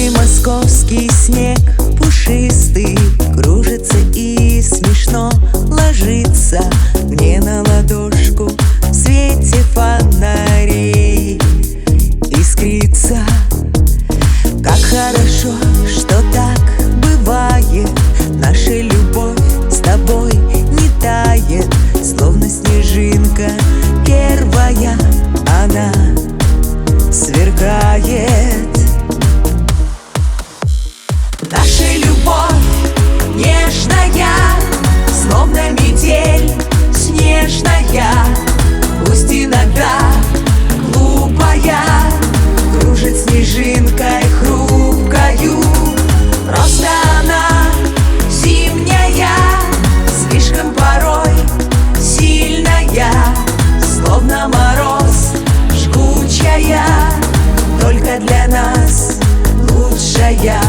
Первый московский снег пушистый кружится и смешно ложится мне на ладошку в свете фонарей. Искрится, как хорошо, что так бывает. Наша любовь с тобой не тает, словно снежинка первая она сверкает. Наша любовь нежная, словно метель снежная, пусть иногда глупая, кружит снежинкой хрупкою. Просто она зимняя, слишком порой сильная, словно мороз жгучая, только для нас лучшая.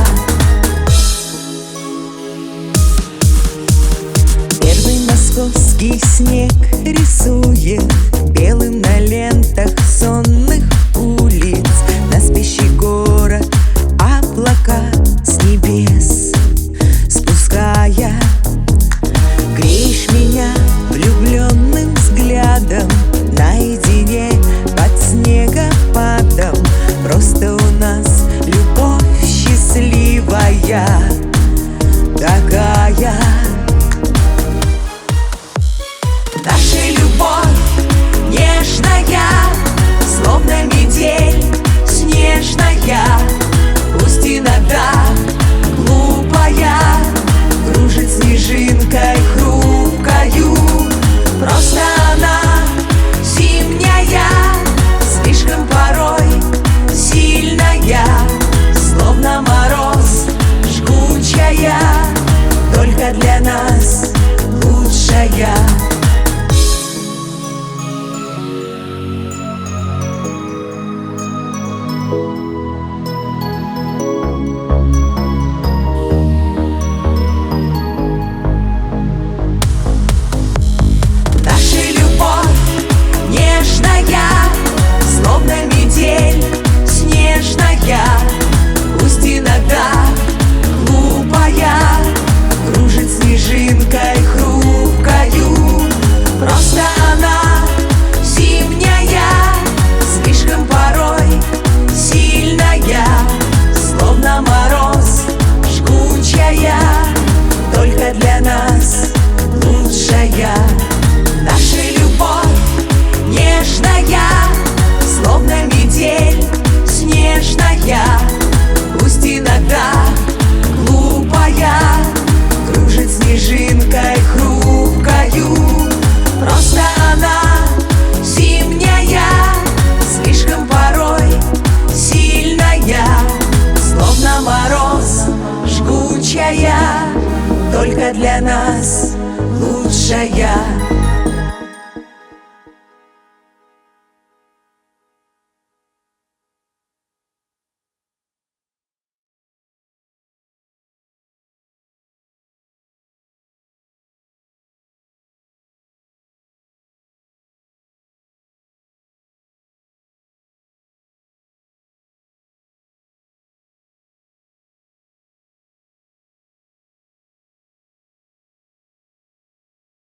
Первый московский снег рисует белым на лентах сонных улиц, на спящий город облака с небес спуская. Греешь меня влюбленным взглядом наедине под снегопадом. Просто у нас любовь счастливая такая. Наша любовь нежная, словно метель снежная, пусть иногда глупая, кружит снежинкой хрупкою. Просто она зимняя, слишком порой сильная, словно мороз жгучая, только для нас лучшая. Словно метель снежная, пусть иногда глупая, кружит снежинкой хрупкою. Просто она зимняя, слишком порой сильная, словно мороз жгучая, только для нас лучшая. Наша любовь нежная, словно метель снежная, пусть иногда глупая, кружит снежинкой хрупкою. Просто она зимняя, слишком порой сильная, словно мороз жгучая, только для нас лучшая.